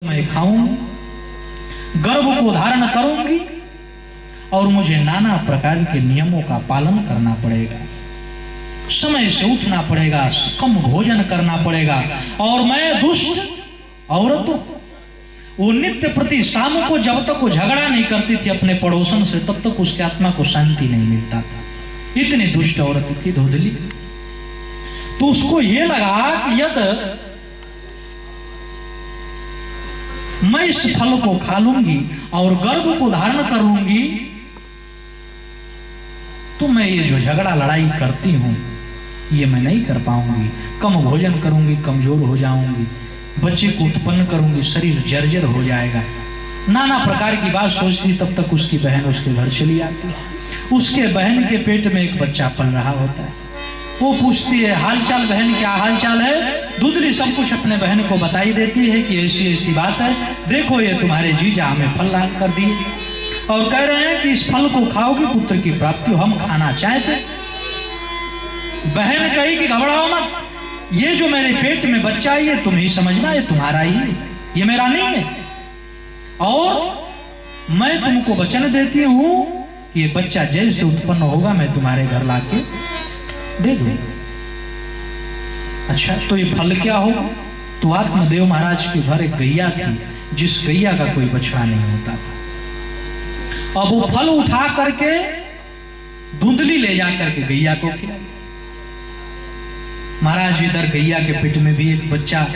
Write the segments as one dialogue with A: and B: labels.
A: मैं खाऊं, गर्भ को धारण करूंगी और मुझे नाना प्रकार के नियमों का पालन करना पड़ेगा। समय से उठना पड़ेगा, कम भोजन करना पड़ेगा। और मैं दुष्ट औरत, वो नित्य प्रति शाम को जब तक वो झगड़ा नहीं करती थी अपने पड़ोसन से, तब तक उसके आत्मा को शांति नहीं मिलता था। इतनी दुष्ट औरत थी धुंधली। तो उसको ये लगा कि यदि मैं इस फल को खा लूंगी और गर्भ को धारण कर लूंगी तो मैं ये जो झगड़ा लड़ाई करती हूं ये मैं नहीं कर पाऊंगी। कम भोजन करूंगी, कमजोर हो जाऊंगी, बच्चे को उत्पन्न करूंगी, शरीर जर्जर हो जाएगा। नाना प्रकार की बात सोचती, तब तक उसकी बहन उसके घर चली आती है। उसके बहन के पेट में एक बच्चा पल रहा होता है। वो पूछती है, हालचाल बहन, क्या हालचाल है? धुंधली सब कुछ अपने बहन को बताई देती है कि ऐसी ऐसी बात है, देखो ये तुम्हारे जीजा हमें फल लाल कर दिए और कह रहे हैं कि इस फल को खाओगे पुत्र की प्राप्ति हो, हम खाना चाहते। बहन कही कि घबराओ मत, ये जो मेरे पेट में बच्चा है ये तुम ही समझना, ये तुम्हारा ही है, ये मेरा नहीं है। और मैं तुमको वचन देती हूं कि ये बच्चा जैसे उत्पन्न होगा मैं तुम्हारे घर लाके दे दूं। अच्छा, तो ये फल क्या होगा? तो आत्मदेव महाराज के घर एक गैया थी, जिस गैया का कोई बछड़ा नहीं होता था। अब वो फल उठा करके धुंधली ले जा करके गैया को खिलाई। महाराज इधर गैया के पेट में भी एक बच्चा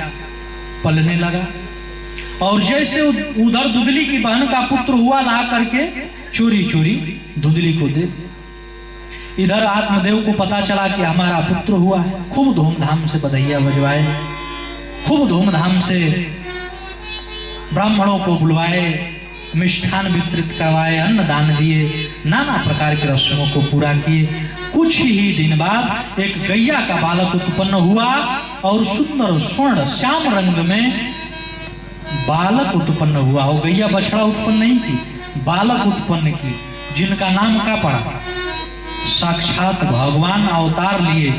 A: पलने लगा और जैसे उधर धुंधली की बहन का पुत्र हुआ, ला करके चोरी चोरी धुंधली को दे। इधर आत्मदेव को पता चला कि हमारा पुत्र हुआ है। खूब धूमधाम से बधाइयां बजवाए, खूब धूमधाम से ब्राह्मणों को बुलवाए, मिष्ठान वितरित करवाए, अन्न दान दिए, नाना प्रकार की रस्मों को पूरा किए। कुछ ही दिन बाद एक गैया का बालक उत्पन्न हुआ और सुंदर स्वर्ण श्याम रंग में बालक उत्पन्न हुआ। हो गैया बछड़ा उत्पन्न नहीं की, बालक उत्पन्न की, जिनका नाम क्या पड़ा? साक्षात भगवान अवतार लिए,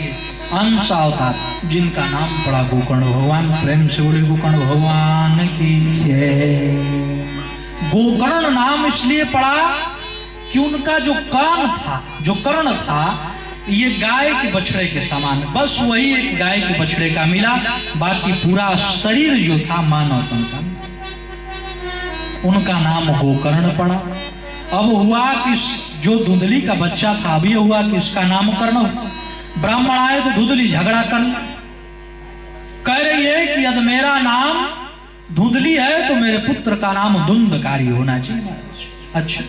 A: अंश अवतार, जिनका नाम पड़ा गोकर्ण भगवान। प्रेम से बोले गोकर्ण भगवान की जय। गोकर्ण नाम इसलिए पड़ा कि उनका जो कान था, जो कर्ण था, ये गाय के बछड़े के समान, बस वही एक गाय के बछड़े का मिला, बाकी पूरा शरीर जो था मानव तन का। उनका नाम गोकर्ण पड़ा। अब हुआ कि जो धुंधली का बच्चा था, अभी हुआ कि इसका नामकरण हो। ब्राह्मण आए तो धुंधली झगड़ा कर कह रही है कि यदि मेरा नाम धुंधली है तो मेरे पुत्र का नाम धुंधकारी होना चाहिए। अच्छा,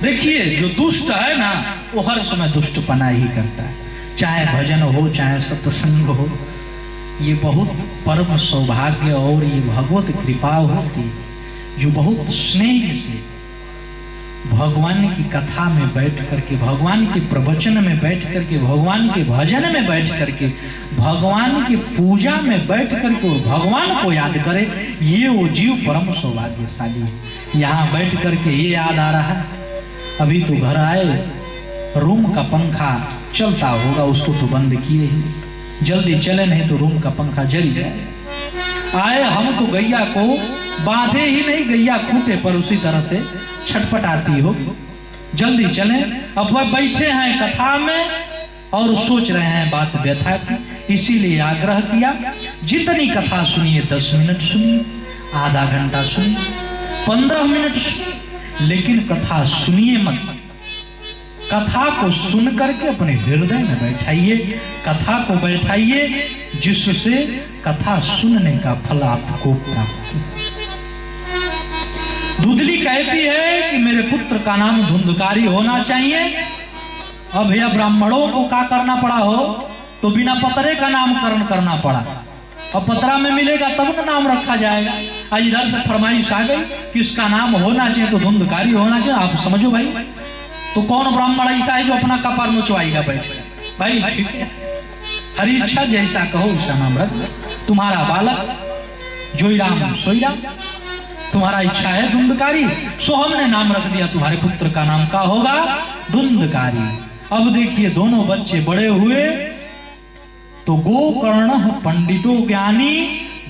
A: देखिए जो दुष्ट है ना वो हर समय दुष्टपना ही करता है, चाहे भजन हो चाहे सत्संग हो। ये बहुत परम सौभाग्य और ये भगवत कृपा होती जो बहुत स्नेह से भगवान की कथा में बैठ करके, भगवान के प्रवचन में बैठ करके, भगवान के भजन में बैठ करके, भगवान की पूजा में बैठ करके भगवान को याद करे। ये वो जीव परम सौभाग्यशाली है। यहाँ बैठ करके ये याद आ रहा है, अभी तो घर आए, रूम का पंखा चलता होगा, उसको तो बंद किए ही, जल्दी चले नहीं तो रूम का पंखा जल जाए। आए हम तो गैया को बांधे ही नहीं, गैया खूंटे पर उसी तरह से छटपटाती हो, जल्दी चलें। अब वह बैठे हैं कथा में और सोच रहे हैं बात व्यथा की, इसीलिए आग्रह किया जितनी कथा सुनिए 10 मिनट सुनिए, आधा घंटा सुनिए, 15 मिनट सुनिए, लेकिन कथा सुनिए मत। कथा को सुन करके अपने हृदय में बैठाइए, कथा को बैठाइए जिससे कथा सुनने का फल आपको प्राप्त हो। धुंधली कहती है कि मेरे पुत्र का नाम धुंधकारी होना चाहिए। अब भैया ब्राह्मणों को क्या करना पड़ा हो तो बिना पतरे का नामकरण करना पड़ा। अब पतरा में मिलेगा तब ना नाम रखा जाएगा। आज इधर से फरमाइश आ गई कि इसका नाम होना चाहिए तो धुंधकारी होना चाहिए। आप समझो भाई, तो कौन ब्राह्मण ऐसा है जो अपना कपार नोचवाएगा बैठ भाई? ठीक है, हरी इच्छा जैसा कहो उसका नाम रख। तुम्हारा बालक जोई राम सोई राम, तुम्हारा इच्छा है धुंधकारी, सो हमने नाम रख दिया, तुम्हारे पुत्र का नाम क्या होगा? धुंधकारी। अब देखिए दोनों बच्चे बड़े हुए तो गोकर्ण पंडितो ज्ञानी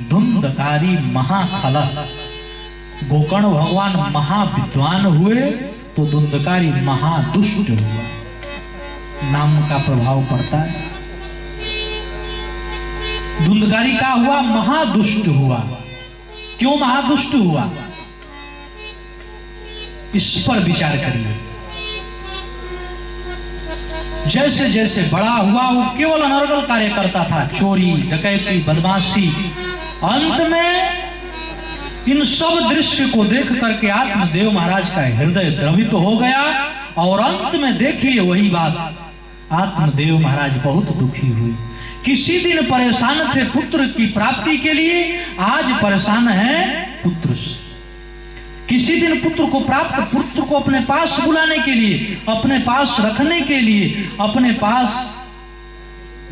A: धुंधकारी महाखल। गोकर्ण भगवान महाविद्वान हुए तो धुंधकारी महादुष्ट हुआ। नाम का प्रभाव पड़ता है। धुंधकारी का हुआ महादुष्ट हुआ। क्यों महादुष्ट हुआ, इस पर विचार करिए। जैसे जैसे बड़ा हुआ वो केवल अनर्गल कार्य करता था, चोरी डकैती बदमाशी। अंत में इन सब दृश्य को देख करके आत्मदेव महाराज का हृदय द्रवित हो गया और अंत में देखिए वही बात, आत्मदेव महाराज बहुत दुखी हुई। किसी दिन परेशान थे पुत्र की प्राप्ति के लिए, आज परेशान है पुत्र से। किसी दिन पुत्र को प्राप्त, पुत्र को अपने पास बुलाने के लिए, अपने पास रखने के लिए, अपने पास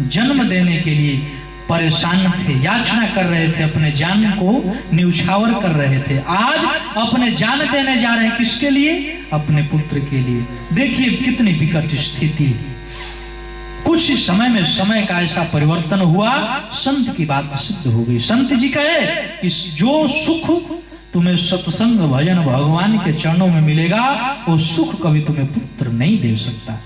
A: जन्म देने के लिए परेशान थे, याचना कर रहे थे, अपने जान को न्यौछावर कर रहे थे। आज अपने जान देने जा रहे हैं, किसके लिए, अपने पुत्र के लिए। देखिए कितनी विकट स्थिति। कुछ ही समय में समय का ऐसा परिवर्तन हुआ, संत की बात सिद्ध हो गई। संत जी कहे कि जो सुख तुम्हें सत्संग भजन भगवान के चरणों में मिलेगा, वो सुख कभी तुम्हें पुत्र नहीं दे सकता।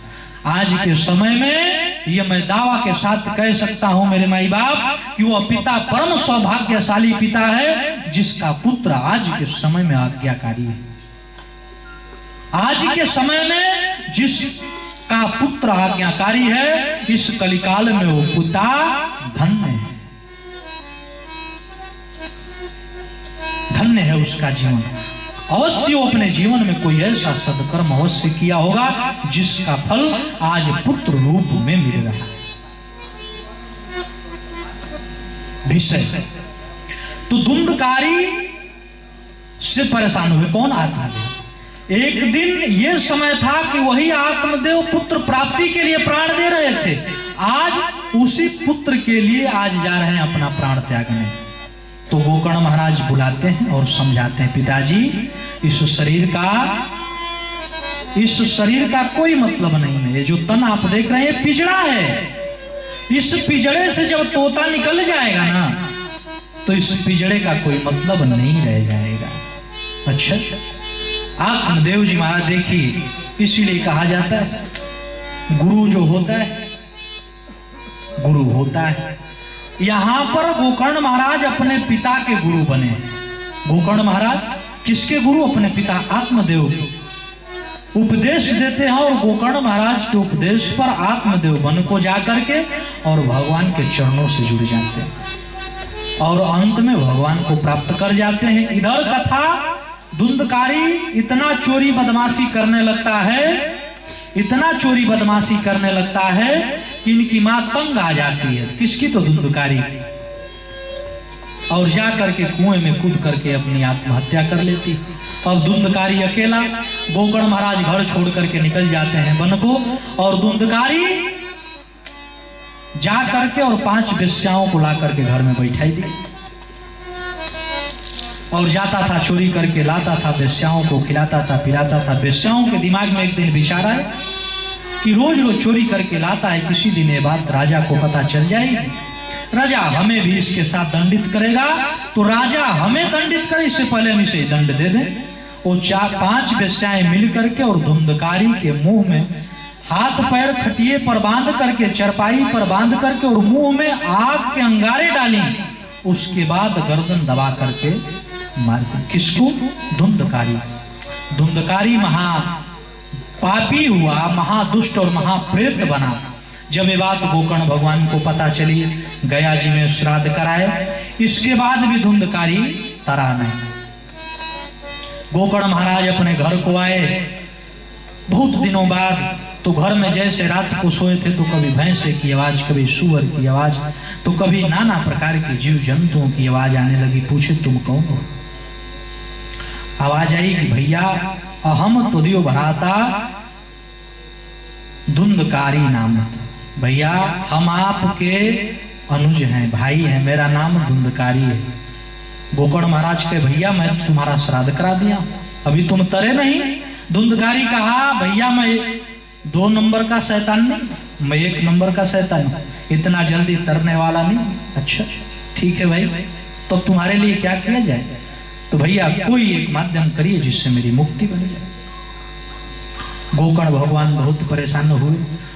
A: आज के समय में ये मैं दावा के साथ कह सकता हूं मेरे माई बाप कि वह पिता परम सौभाग्यशाली पिता है जिसका पुत्र आज के समय में आज्ञाकारी है। आज के समय में जिसका पुत्र आज्ञाकारी है, इस कलिकाल में वो पिता धन्य है, धन्य है उसका जीवन। अवश्य वो अपने जीवन में कोई ऐसा सदकर्म अवश्य किया होगा जिसका फल आज पुत्र रूप में मिल रहा है। विषय तो धुंधकारी से परेशान हुए कौन, आत्मदेव। एक दिन ये समय था कि वही आत्मदेव पुत्र प्राप्ति के लिए प्राण दे रहे थे, आज उसी पुत्र के लिए आज जा रहे हैं अपना प्राण त्यागने। तो गोकर्ण महाराज बुलाते हैं और समझाते हैं, पिताजी इस शरीर का कोई मतलब नहीं है। ये जो तन आप देख रहे हैं पिजड़ा है, इस पिजड़े से जब तोता निकल जाएगा ना तो इस पिजड़े का कोई मतलब नहीं रह जाएगा। अच्छा, आत्मदेव जी महाराज देखिए, इसीलिए कहा जाता है गुरु जो होता है, गुरु होता है। यहां पर गोकर्ण महाराज अपने पिता के गुरु बने। गोकर्ण महाराज किसके गुरु, अपने पिता आत्मदेव के उपदेश देते हैं और गोकर्ण महाराज के उपदेश पर आत्मदेव वन को जाकर के और भगवान के चरणों से जुड़ जाते हैं और अंत में भगवान को प्राप्त कर जाते हैं। इधर कथा, धुंधकारी इतना चोरी बदमाशी करने लगता है, इतना चोरी बदमाशी करने लगता है कि इनकी मां तंग आ जाती है। किसकी, तो धुंधकारी, और जा करके कुएं में कूद करके अपनी आत्महत्या कर लेती। अब धुंधकारी अकेला, गोकर्ण महाराज घर छोड़ करके निकल जाते हैं वन को और धुंधकारी जा करके और 5 वेश्याओं को ला करके घर में बैठाई दी और जाता था चोरी करके लाता था, वेश्याओं को खिलाता था पिलाता था। वेश्याओं के दिमाग में एक दिन विचार आया कि रोज रोज चोरी करके लाता है, किसी दिन ये बात राजा को पता चल जाएगी, राजा हमें भी इसके साथ दंडित करेगा, तो राजा हमें दंडित करे इससे पहले हम इसे दंड दे दें। वो 4-5 वेश्याएं मिल करके और धुंधकारी के मुंह में हाथ पैर खटिए पर बांध करके, चरपाई पर बांध करके और मुंह में आग के अंगारे डाली। उसके बाद गर्दन दबा करके मार दी। किसको, धुंधकारी। धुंधकारी महा पापी हुआ, महादुष्ट और महाप्रेत बना। जब ये बात गोकर्ण भगवान को पता चली, गया जी में श्राद्ध कराए, इसके बाद भी धुंधकारी तरा नहीं। गोकर्ण महाराज अपने घर को आए बहुत दिनों बाद, तो घर में जैसे रात को सोए थे तो कभी भैंसे की आवाज, कभी सुअर की आवाज, तो कभी नाना प्रकार के जीव जंतुओं की आवाज आने लगी। पूछे तुम कौन हो? आवाज आई कि भैया अहम तुदियो भराता धुंधकारी नाम, भैया हम आपके अनुज हैं, भाई हैं, मेरा नाम धुंधकारी है। गोकर्ण महाराज के भैया मैं तुम्हारा श्राद्ध करा दिया, अभी तुम तरे नहीं। धुंधकारी कहा भैया मैं 2 नंबर का शैतान नहीं, मैं 1 नंबर का शैतान हूं, इतना जल्दी तरने वाला नहीं। अच्छा ठीक है भाई, तो तुम्हारे लिए क्या किया जाए? तो भैया कोई एक माध्यम करिए जिससे मेरी मुक्ति बन जाए। गोकर्ण भगवान बहुत परेशान हुए।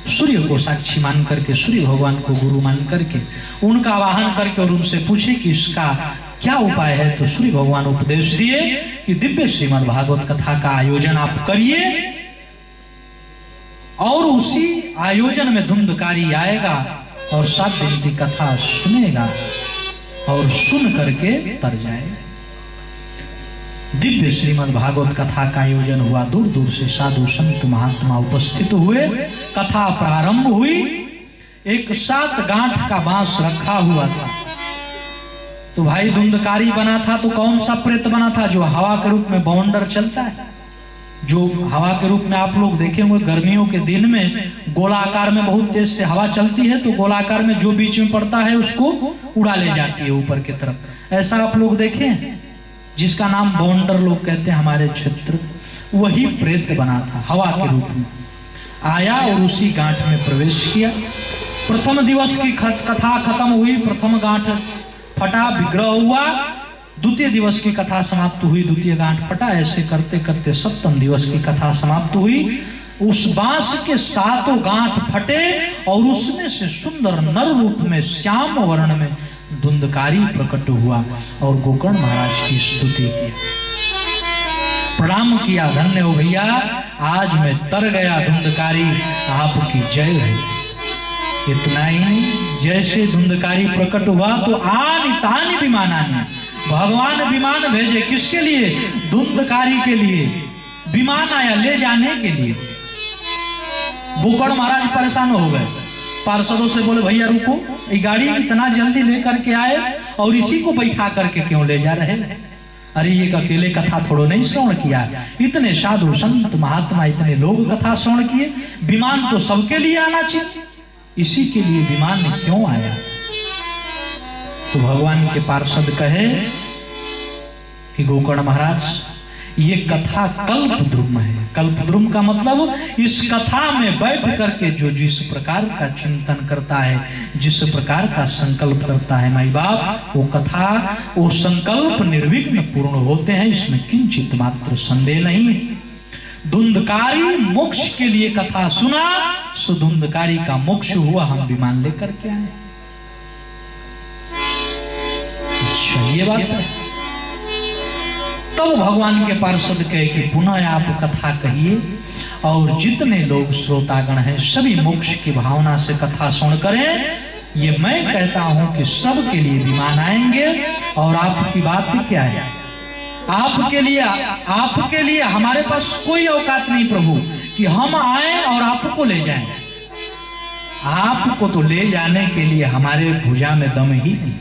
A: सूर्य को साक्षी मान करके, सूर्य भगवान को गुरु मान करके उनका आवाहन करके और उनसे पूछे कि इसका क्या उपाय है। तो सूर्य भगवान उपदेश दिए कि दिव्य श्रीमद् भागवत कथा का आयोजन आप करिए और उसी आयोजन में धुंधकारी आएगा और 7 दिन की कथा सुनेगा और सुन करके तर जाएगा। दिव्य श्रीमद् भागवत कथा का आयोजन हुआ। दूर दूर से साधु संत महात्मा उपस्थित हुए। कथा प्रारंभ हुई। एक 7 गांठ का बांस रखा हुआ था। तो भाई धुंधकारी बना था तो कौन सा प्रेत बना था? जो हवा के रूप में बवंडर चलता है, जो हवा के रूप में आप लोग देखे होंगे गर्मियों के दिन में गोलाकार में बहुत तेज से हवा चलती है तो गोलाकार में जो बीच में पड़ता है उसको उड़ा ले जाती है ऊपर की तरफ। ऐसा आप लोग देखे हैं, जिसका नाम बवंडर लोग कहते हैं हमारे क्षेत्र। वही प्रेत बना था, हवा के रूप में आया और उसी गांठ में प्रवेश किया। प्रथम दिवस की कथा खत्म हुई। प्रथम गांठ फटा, विग्रह हुआ। द्वितीय दिवस की कथा समाप्त हुई, द्वितीय गांठ फटा। ऐसे करते करते सप्तम दिवस की कथा समाप्त हुई। उस बांस के 7 गांठ फटे और उसमें से सुंदर नर रूप में श्याम वर्ण में धुंधकारी प्रकट हुआ और गोकर्ण महाराज की स्तुति की, प्रणाम किया। धन्य हो भैया, आज मैं तर गया धुंधकारी, आपकी जय है। इतना ही नहीं, जैसे धुंधकारी प्रकट हुआ तो आनी तानी विमानानी, भगवान विमान भेजे। किसके लिए? धुंधकारी के लिए विमान आया ले जाने के लिए। गोकर्ण महाराज परेशान हो गए। पार्षदों से बोले भैया रुको, ये गाड़ी इतना जल्दी लेकर के आए और इसी को बैठा करके क्यों ले जा रहे हैं? अरे ये अकेले कथा थोड़ो नहीं श्रवण किया, इतने साधु संत महात्मा इतने लोग कथा श्रवण किए। विमान तो सबके लिए आना चाहिए, इसी के लिए विमान क्यों आया? तो भगवान के पार्षद कहे कि गोकर्ण महाराज ये कथा कल्पद्रुम है। कल्पद्रुम का मतलब इस कथा में बैठ करके जो जिस प्रकार का चिंतन करता है, जिस प्रकार का संकल्प करता है माई बाप, वो कथा वो संकल्प निर्विघ्न पूर्ण होते हैं, इसमें किंचित मात्र संदेह नहीं। धुंधकारी मोक्ष के लिए कथा सुना, सो धुंधकारी का मोक्ष हुआ। हम विमान लेकर के आए। अच्छा ये बात है। तब भगवान के पार्षद कहे कि पुनः आप कथा कहिए और जितने लोग श्रोतागण हैं सभी मोक्ष की भावना से कथा सुन करें। ये मैं कहता हूं कि सबके लिए विमान आएंगे। और आपकी बात क्या है? आपके लिए हमारे पास कोई औकात नहीं प्रभु कि हम आए और आपको ले जाएं। आपको तो ले जाने के लिए हमारे भुजा में दम ही नहीं।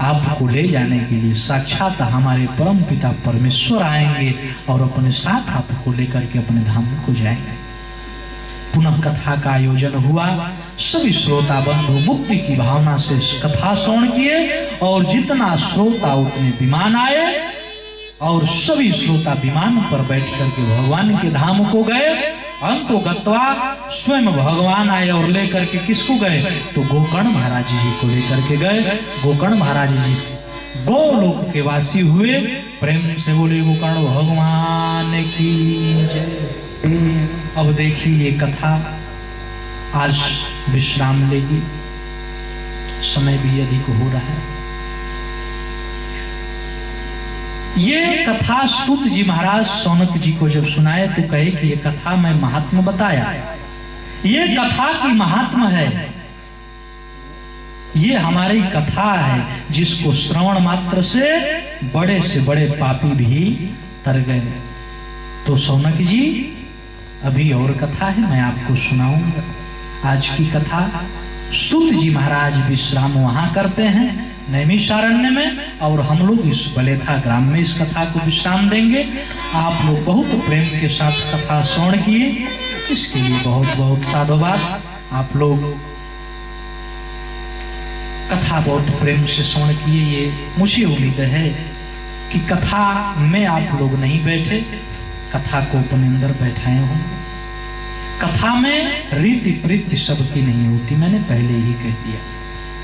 A: आपको ले जाने के लिए साक्षात हमारे परम पिता परमेश्वर आएंगे और अपने साथ आपको लेकर के अपने धाम को जाएंगे। पुनः कथा का आयोजन हुआ। सभी श्रोता बंधु मुक्ति की भावना से कथा श्रवण किए और जितना श्रोता उतने विमान आए और सभी श्रोता विमान पर बैठ करके भगवान के धाम को गए। अंतो गत्वा स्वयं भगवान आए और लेकर के किसको गए? तो गोकर्ण महाराज जी को लेकर के गए। गोकर्ण महाराज जी गोलोक के वासी हुए। प्रेम से बोले गोकर्ण भगवान की जय। अब देखिए ये कथा आज विश्राम लेगी, समय भी अधिक हो रहा है। ये कथा सूत जी महाराज सौनक जी को जब सुनाए तो कहे कि ये कथा मैं महात्मा बताया। ये कथा की महात्मा है, ये हमारी कथा है जिसको श्रवण मात्र से बड़े पापी भी तर गए। तो सौनक जी अभी और कथा है, मैं आपको सुनाऊंगा। आज की कथा सूत जी महाराज विश्राम वहां करते हैं नैमिषारण्य में और हम लोग इस बलेथा ग्राम में इस कथा को विश्राम देंगे। आप लोग बहुत प्रेम के साथ कथा श्रवण किए, इसके लिए बहुत बहुत साधुवाद। आप लोग कथा बहुत प्रेम से श्रवण किए। ये मुझे उम्मीद है कि कथा में आप लोग नहीं बैठे, कथा को अपने अंदर बैठाए हों। कथा में रीति प्रीति सबकी नहीं होती, मैंने पहले ही कह दिया।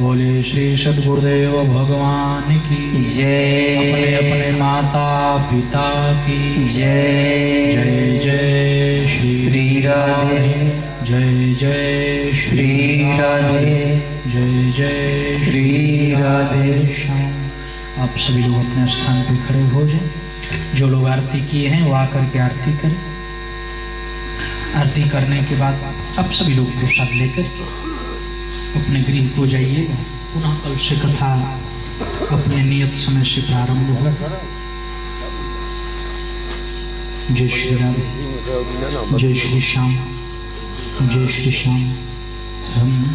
A: बोले श्री सद्गुरुदेव भगवान की
B: जय।
A: अपने अपने माता पिता की
B: जय।
A: जय जय
B: श्री राधे।
A: जय जय
B: श्री राधे।
A: जय जय
B: श्री राधे।
A: आप सभी लोग अपने स्थान पे खड़े हो जाएं। जो लोग आरती किए हैं वो आकर के आरती करें। आरती करने के बाद अब सभी लोग प्रसाद लेकर अपने गृह को जाइएगा। पुनः कल से कथा अपने नियत समय से प्रारंभ हो। जय श्री राम, जय श्री श्याम, जय श्री श्याम। हम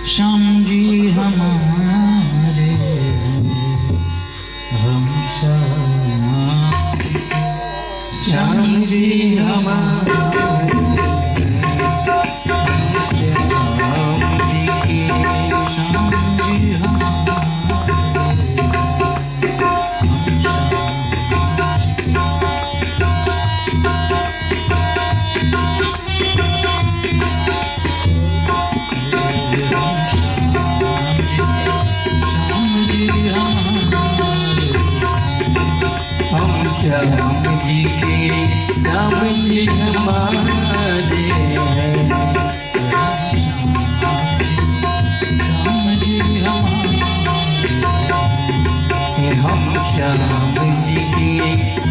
A: श्याम जी हमारे, हम श्याम जी हमारे,
B: श्याम जी के श्याम जी हमारे हैं। हम श्याम जी के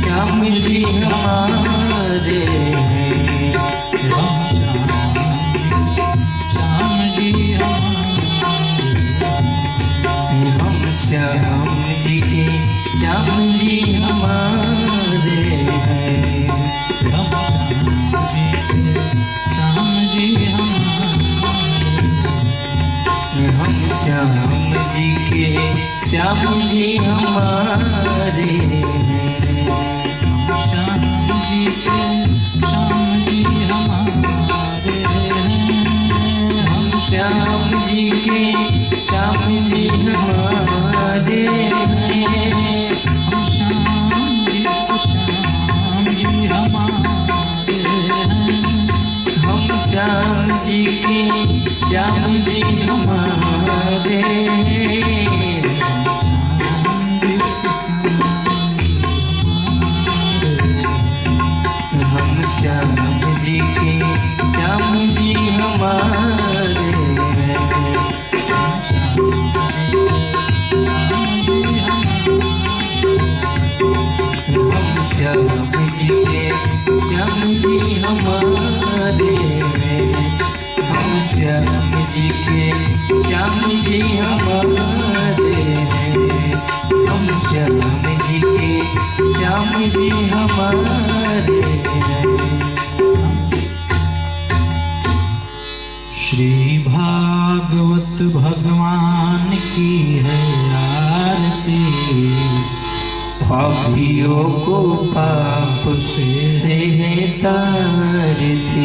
B: श्याम जी हमारे हैं। हम श्याम जी के श्याम जी हमारे हैं। हम श्याम जी के श्याम जी हमारे हैं। हम श्याम जी के श्याम जी हमारे हैं। हम श्याम जी के श्याम जी हमारे हैं। हम श्याम जी के श्याम जी हमारे हैं। हम श्याम जी के श्याम जी हमारे हैं। हम श्याम जी के श्याम जी हमारे हैं। हम श्याम जी के श्याम जी हमारे हैं।
A: श्री भागवत भगवान की है आरती।
B: पापियों को पाप से है तारती।